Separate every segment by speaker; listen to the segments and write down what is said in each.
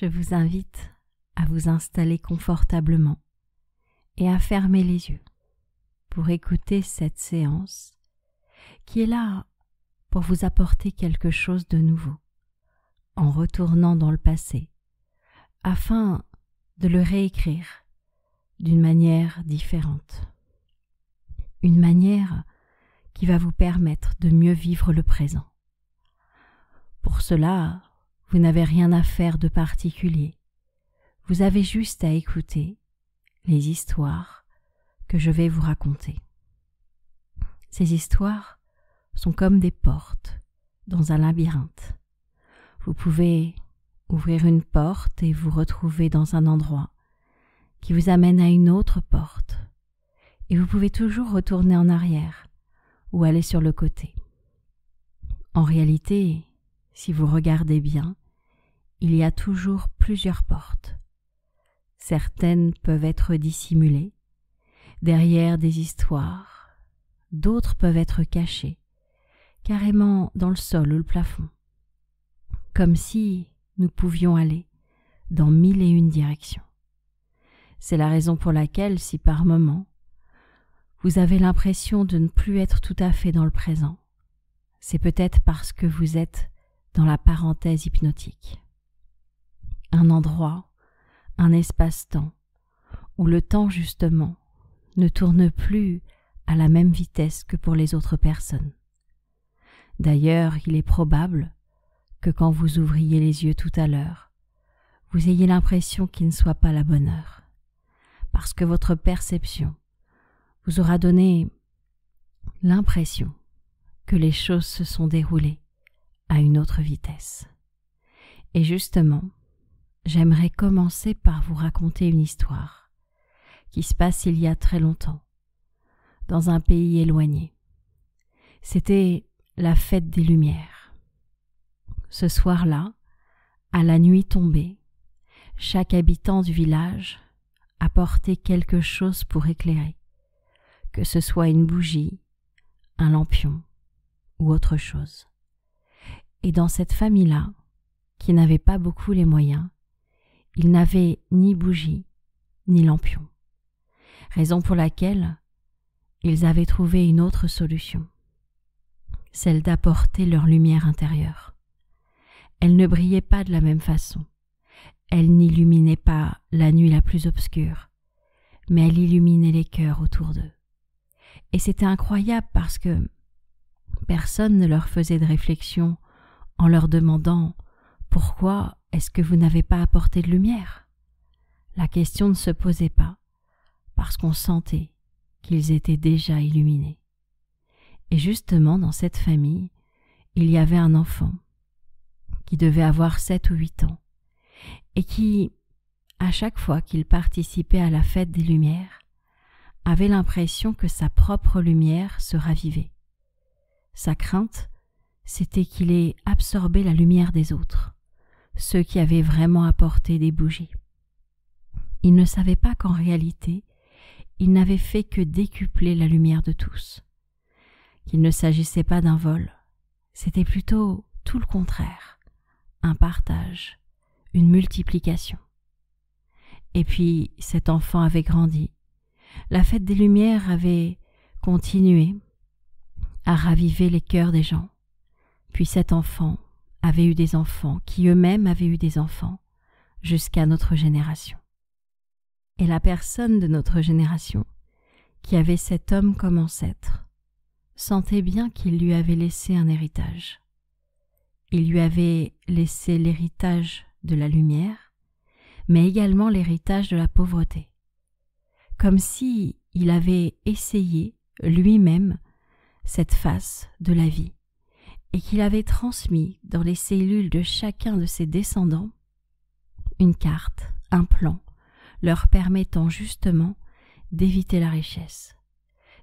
Speaker 1: je vous invite à vous installer confortablement et à fermer les yeux pour écouter cette séance qui est là pour vous apporter quelque chose de nouveau en retournant dans le passé afin de le réécrire d'une manière différente. Une manière qui va vous permettre de mieux vivre le présent. Pour cela, vous n'avez rien à faire de particulier. Vous avez juste à écouter les histoires que je vais vous raconter. Ces histoires sont comme des portes dans un labyrinthe. Vous pouvez ouvrir une porte et vous retrouver dans un endroit qui vous amène à une autre porte. Et vous pouvez toujours retourner en arrière ou aller sur le côté. En réalité, si vous regardez bien, il y a toujours plusieurs portes. Certaines peuvent être dissimulées derrière des histoires, d'autres peuvent être cachées carrément dans le sol ou le plafond, comme si nous pouvions aller dans 1001 directions. C'est la raison pour laquelle, si par moment, vous avez l'impression de ne plus être tout à fait dans le présent, c'est peut-être parce que vous êtes dans la parenthèse hypnotique. Un endroit, un espace-temps, où le temps justement ne tourne plus à la même vitesse que pour les autres personnes. D'ailleurs, il est probable que quand vous ouvriez les yeux tout à l'heure, vous ayez l'impression qu'il ne soit pas la bonne heure, parce que votre perception vous aura donné l'impression que les choses se sont déroulées à une autre vitesse. Et justement, j'aimerais commencer par vous raconter une histoire qui se passe il y a très longtemps, dans un pays éloigné. C'était la fête des Lumières. Ce soir-là, à la nuit tombée, chaque habitant du village apportait quelque chose pour éclairer, que ce soit une bougie, un lampion ou autre chose. Et dans cette famille-là, qui n'avait pas beaucoup les moyens, il n'avait ni bougie ni lampion. Raison pour laquelle ils avaient trouvé une autre solution, celle d'apporter leur lumière intérieure. Elle ne brillait pas de la même façon. Elle n'illuminait pas la nuit la plus obscure, mais elle illuminait les cœurs autour d'eux. Et c'était incroyable parce que personne ne leur faisait de réflexion en leur demandant « Pourquoi est-ce que vous n'avez pas apporté de lumière ?» La question ne se posait pas parce qu'on sentait qu'ils étaient déjà illuminés. Et justement, dans cette famille, il y avait un enfant qui devait avoir 7 ou 8 ans et qui, à chaque fois qu'il participait à la fête des Lumières, avait l'impression que sa propre lumière se ravivait. Sa crainte, c'était qu'il ait absorbé la lumière des autres, ceux qui avaient vraiment apporté des bougies. Il ne savait pas qu'en réalité, il n'avait fait que décupler la lumière de tous, qu'il ne s'agissait pas d'un vol, c'était plutôt tout le contraire, un partage, une multiplication. Et puis cet enfant avait grandi, la fête des Lumières avait continué à raviver les cœurs des gens, puis cet enfant avait eu des enfants qui eux-mêmes avaient eu des enfants jusqu'à notre génération. Et la personne de notre génération, qui avait cet homme comme ancêtre, sentait bien qu'il lui avait laissé un héritage. Il lui avait laissé l'héritage de la lumière, mais également l'héritage de la pauvreté. Comme si il avait essayé lui-même cette face de la vie et qu'il avait transmis dans les cellules de chacun de ses descendants une carte, un plan, leur permettant justement d'éviter la richesse.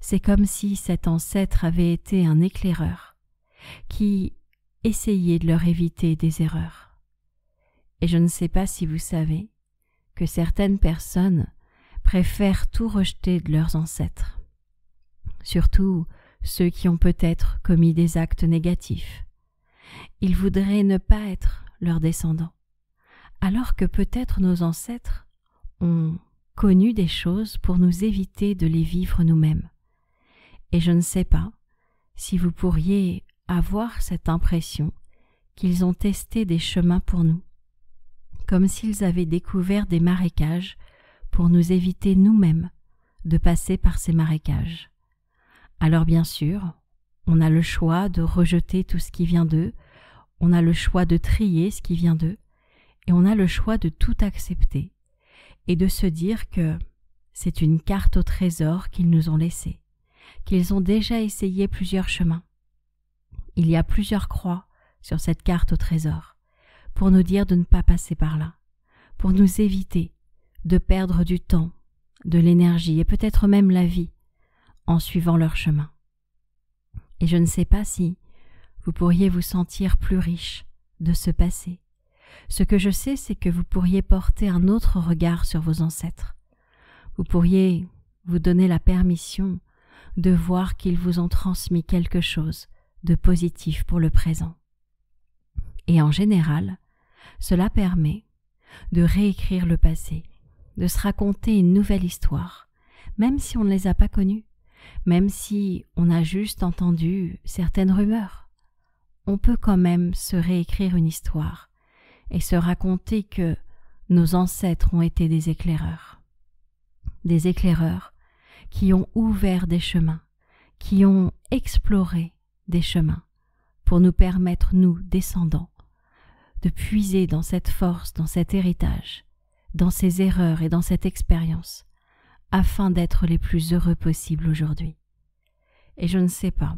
Speaker 1: C'est comme si cet ancêtre avait été un éclaireur qui essayait de leur éviter des erreurs. Et je ne sais pas si vous savez que certaines personnes préfèrent tout rejeter de leurs ancêtres, surtout ceux qui ont peut-être commis des actes négatifs. Ils voudraient ne pas être leurs descendants, alors que peut-être nos ancêtres ont connu des choses pour nous éviter de les vivre nous-mêmes. Et je ne sais pas si vous pourriez avoir cette impression qu'ils ont testé des chemins pour nous, comme s'ils avaient découvert des marécages pour nous éviter nous-mêmes de passer par ces marécages. Alors bien sûr, on a le choix de rejeter tout ce qui vient d'eux, on a le choix de trier ce qui vient d'eux, et on a le choix de tout accepter et de se dire que c'est une carte au trésor qu'ils nous ont laissée, qu'ils ont déjà essayé plusieurs chemins. Il y a plusieurs croix sur cette carte au trésor pour nous dire de ne pas passer par là, pour nous éviter de perdre du temps, de l'énergie et peut-être même la vie en suivant leur chemin. Et je ne sais pas si vous pourriez vous sentir plus riche de ce passé. Ce que je sais, c'est que vous pourriez porter un autre regard sur vos ancêtres. Vous pourriez vous donner la permission de voir qu'ils vous ont transmis quelque chose de positif pour le présent. Et en général, cela permet de réécrire le passé, de se raconter une nouvelle histoire, même si on ne les a pas connus, même si on a juste entendu certaines rumeurs. On peut quand même se réécrire une histoire et se raconter que nos ancêtres ont été des éclaireurs qui ont ouvert des chemins, qui ont exploré des chemins pour nous permettre, nous, descendants, de puiser dans cette force, dans cet héritage, dans ces erreurs et dans cette expérience, afin d'être les plus heureux possibles aujourd'hui. Et je ne sais pas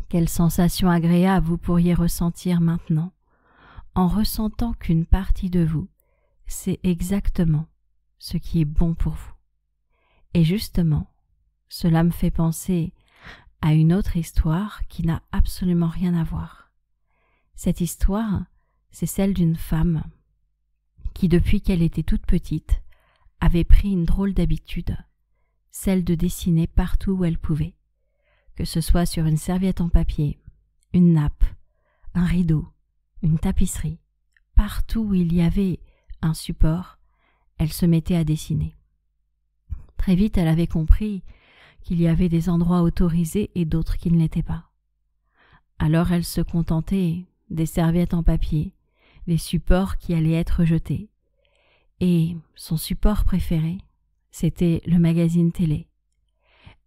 Speaker 1: quelle sensation agréable vous pourriez ressentir maintenant, en ressentant qu'une partie de vous sait exactement ce qui est bon pour vous. Et justement, cela me fait penser à une autre histoire qui n'a absolument rien à voir. Cette histoire, c'est celle d'une femme qui, depuis qu'elle était toute petite, avait pris une drôle d'habitude, celle de dessiner partout où elle pouvait, que ce soit sur une serviette en papier, une nappe, un rideau, une tapisserie, partout où il y avait un support, elle se mettait à dessiner. Très vite, elle avait compris qu'il y avait des endroits autorisés et d'autres qui ne l'étaient pas. Alors elle se contentait des serviettes en papier, des supports qui allaient être jetés. Et son support préféré, c'était le magazine télé.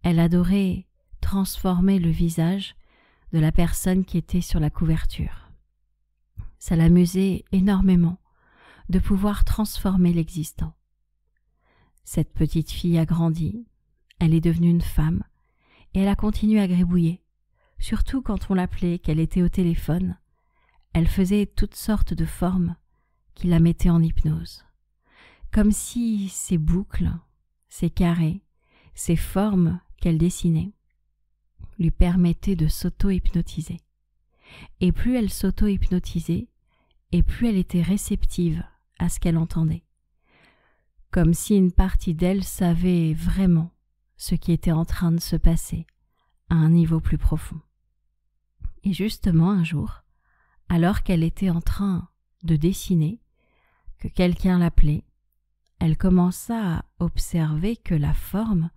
Speaker 1: Elle adorait transformer le visage de la personne qui était sur la couverture. Ça l'amusait énormément de pouvoir transformer l'existant. Cette petite fille a grandi, elle est devenue une femme, et elle a continué à gribouiller, surtout quand on l'appelait, qu'elle était au téléphone. Elle faisait toutes sortes de formes qui la mettaient en hypnose, comme si ces boucles, ces carrés, ces formes qu'elle dessinait lui permettaient de s'auto-hypnotiser. Et plus elle s'auto-hypnotisait, et plus elle était réceptive à ce qu'elle entendait, comme si une partie d'elle savait vraiment ce qui était en train de se passer à un niveau plus profond. Et justement un jour, alors qu'elle était en train de dessiner, que quelqu'un l'appelait, elle commença à observer que la forme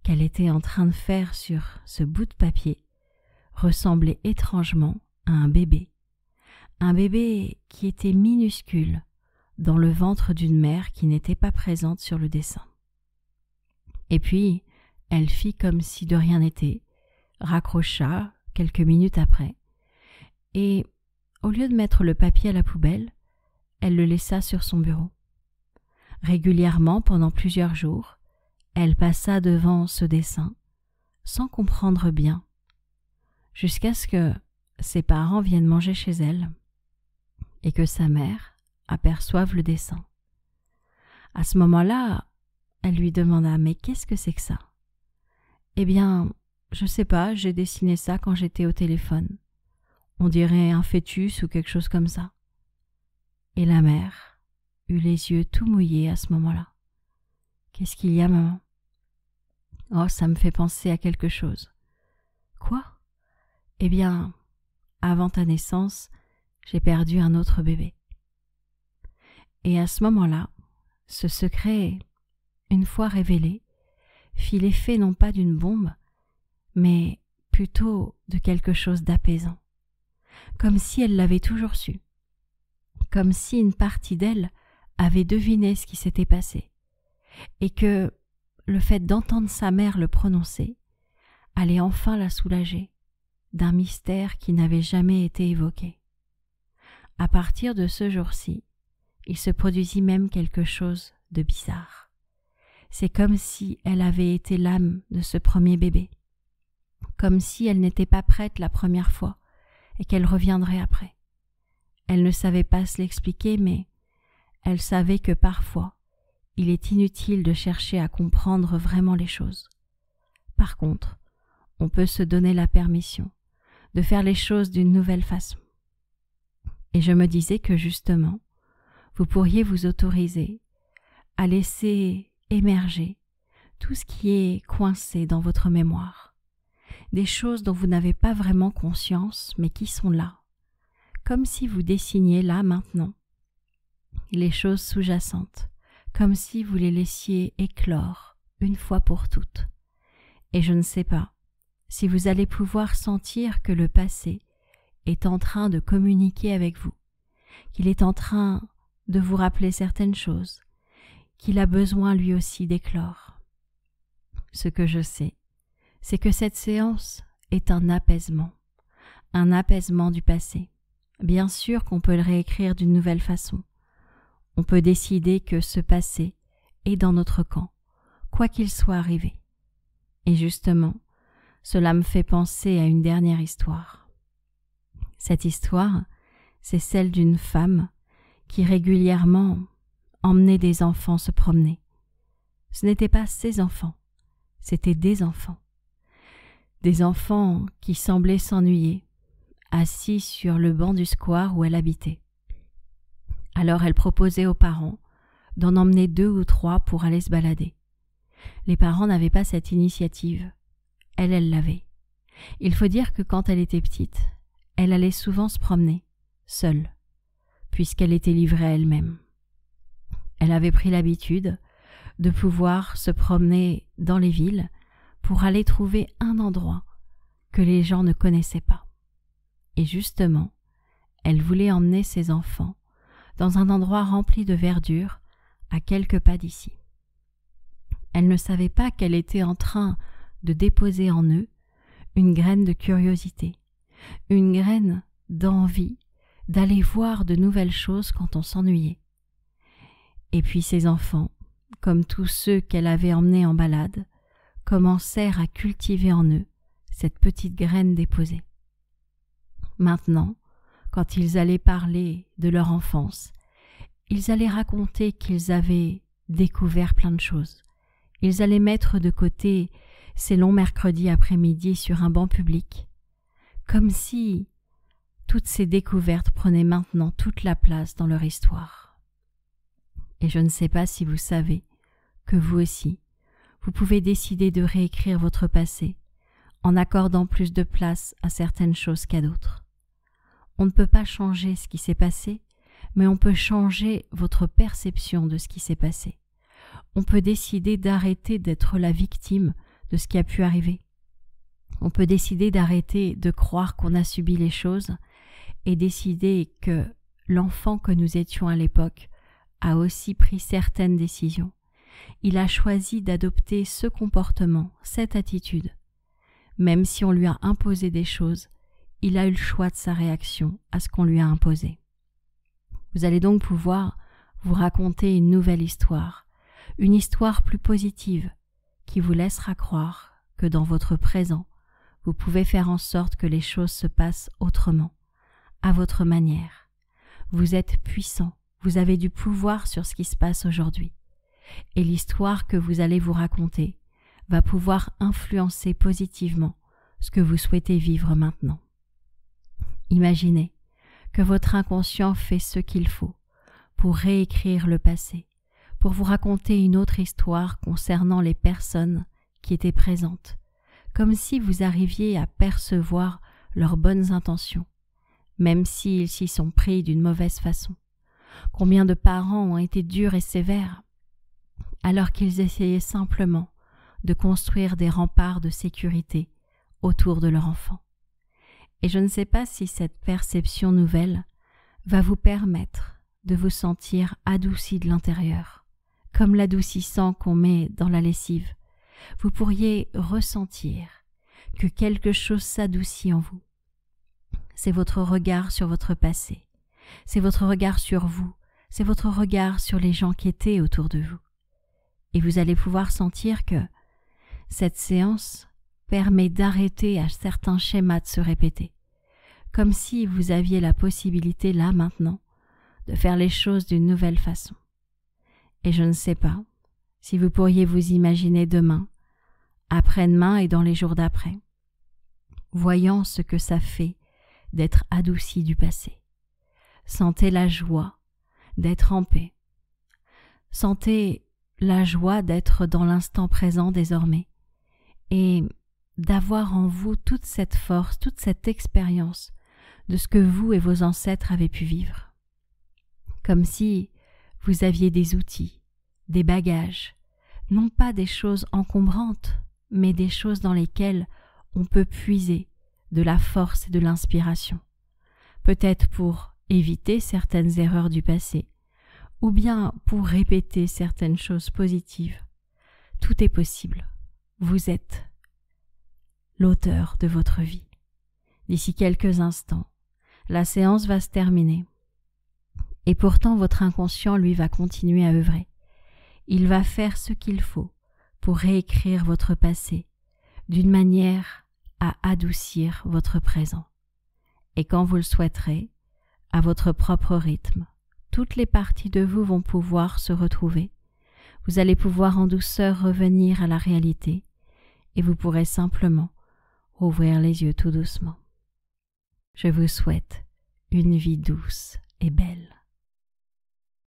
Speaker 1: qu'elle était en train de faire sur ce bout de papier ressemblait étrangement à un bébé qui était minuscule dans le ventre d'une mère qui n'était pas présente sur le dessin. Et puis, elle fit comme si de rien n'était, raccrocha quelques minutes après, et au lieu de mettre le papier à la poubelle, elle le laissa sur son bureau. Régulièrement, pendant plusieurs jours, elle passa devant ce dessin, sans comprendre bien, jusqu'à ce que ses parents viennent manger chez elle, et que sa mère aperçoive le dessin. À ce moment-là, elle lui demanda « Mais qu'est-ce que c'est que ça ?» « Eh bien, je sais pas, j'ai dessiné ça quand j'étais au téléphone. On dirait un fœtus ou quelque chose comme ça. » Et la mère eut les yeux tout mouillés à ce moment-là. « Qu'est-ce qu'il y a, maman ?»« Oh, ça me fait penser à quelque chose. »« Quoi ?»« Eh bien, avant ta naissance, j'ai perdu un autre bébé. » Et à ce moment-là, ce secret, une fois révélé, fit l'effet non pas d'une bombe, mais plutôt de quelque chose d'apaisant, comme si elle l'avait toujours su, comme si une partie d'elle avait deviné ce qui s'était passé, et que le fait d'entendre sa mère le prononcer allait enfin la soulager d'un mystère qui n'avait jamais été évoqué. À partir de ce jour-ci, il se produisit même quelque chose de bizarre. C'est comme si elle avait été l'âme de ce premier bébé, comme si elle n'était pas prête la première fois et qu'elle reviendrait après. Elle ne savait pas se l'expliquer, mais elle savait que parfois, il est inutile de chercher à comprendre vraiment les choses. Par contre, on peut se donner la permission de faire les choses d'une nouvelle façon. Et je me disais que justement, vous pourriez vous autoriser à laisser émerger tout ce qui est coincé dans votre mémoire, des choses dont vous n'avez pas vraiment conscience, mais qui sont là, comme si vous dessiniez là maintenant les choses sous-jacentes, comme si vous les laissiez éclore une fois pour toutes. Et je ne sais pas si vous allez pouvoir sentir que le passé est en train de communiquer avec vous, qu'il est en train de vous rappeler certaines choses, qu'il a besoin lui aussi d'éclore. Ce que je sais, c'est que cette séance est un apaisement du passé. Bien sûr qu'on peut le réécrire d'une nouvelle façon. On peut décider que ce passé est dans notre camp, quoi qu'il soit arrivé. Et justement, cela me fait penser à une dernière histoire. Cette histoire, c'est celle d'une femme qui régulièrement emmenait des enfants se promener. Ce n'étaient pas ses enfants, c'étaient des enfants. Des enfants qui semblaient s'ennuyer, assis sur le banc du square où elle habitait. Alors elle proposait aux parents d'en emmener 2 ou 3 pour aller se balader. Les parents n'avaient pas cette initiative. Elle l'avait. Il faut dire que quand elle était petite, elle allait souvent se promener, seule, puisqu'elle était livrée à elle-même. Elle avait pris l'habitude de pouvoir se promener dans les villes pour aller trouver un endroit que les gens ne connaissaient pas. Et justement, elle voulait emmener ses enfants dans un endroit rempli de verdure à quelques pas d'ici. Elle ne savait pas qu'elle était en train de déposer en eux une graine de curiosité, une graine d'envie d'aller voir de nouvelles choses quand on s'ennuyait. Et puis ces enfants, comme tous ceux qu'elle avait emmenés en balade, commencèrent à cultiver en eux cette petite graine déposée. Maintenant, quand ils allaient parler de leur enfance, ils allaient raconter qu'ils avaient découvert plein de choses. Ils allaient mettre de côté ces longs mercredis après-midi sur un banc public, comme si toutes ces découvertes prenaient maintenant toute la place dans leur histoire. Et je ne sais pas si vous savez que vous aussi, vous pouvez décider de réécrire votre passé en accordant plus de place à certaines choses qu'à d'autres. On ne peut pas changer ce qui s'est passé, mais on peut changer votre perception de ce qui s'est passé. On peut décider d'arrêter d'être la victime de ce qui a pu arriver. On peut décider d'arrêter de croire qu'on a subi les choses et décider que l'enfant que nous étions à l'époque a aussi pris certaines décisions. Il a choisi d'adopter ce comportement, cette attitude. Même si on lui a imposé des choses, il a eu le choix de sa réaction à ce qu'on lui a imposé. Vous allez donc pouvoir vous raconter une nouvelle histoire, une histoire plus positive qui vous laissera croire que dans votre présent, vous pouvez faire en sorte que les choses se passent autrement, à votre manière. Vous êtes puissant, vous avez du pouvoir sur ce qui se passe aujourd'hui. Et l'histoire que vous allez vous raconter va pouvoir influencer positivement ce que vous souhaitez vivre maintenant. Imaginez que votre inconscient fait ce qu'il faut pour réécrire le passé, pour vous raconter une autre histoire concernant les personnes qui étaient présentes, comme si vous arriviez à percevoir leurs bonnes intentions, même s'ils s'y sont pris d'une mauvaise façon. Combien de parents ont été durs et sévères alors qu'ils essayaient simplement de construire des remparts de sécurité autour de leur enfant. Et je ne sais pas si cette perception nouvelle va vous permettre de vous sentir adouci de l'intérieur, comme l'adoucissant qu'on met dans la lessive. Vous pourriez ressentir que quelque chose s'adoucit en vous. C'est votre regard sur votre passé, c'est votre regard sur vous, c'est votre regard sur les gens qui étaient autour de vous. Et vous allez pouvoir sentir que cette séance permet d'arrêter à certains schémas de se répéter, comme si vous aviez la possibilité là maintenant de faire les choses d'une nouvelle façon. Et je ne sais pas si vous pourriez vous imaginer demain, après-demain et dans les jours d'après, voyant ce que ça fait d'être adouci du passé. Sentez la joie d'être en paix. Sentez la joie d'être dans l'instant présent désormais et d'avoir en vous toute cette force, toute cette expérience de ce que vous et vos ancêtres avez pu vivre. Comme si vous aviez des outils, des bagages, non pas des choses encombrantes, mais des choses dans lesquelles on peut puiser de la force et de l'inspiration, peut-être pour éviter certaines erreurs du passé, ou bien pour répéter certaines choses positives. Tout est possible. Vous êtes l'auteur de votre vie. D'ici quelques instants, la séance va se terminer. Et pourtant, votre inconscient, lui, va continuer à œuvrer. Il va faire ce qu'il faut pour réécrire votre passé d'une manière à adoucir votre présent. Et quand vous le souhaiterez, à votre propre rythme, toutes les parties de vous vont pouvoir se retrouver. Vous allez pouvoir en douceur revenir à la réalité et vous pourrez simplement ouvrir les yeux tout doucement. Je vous souhaite une vie douce et belle.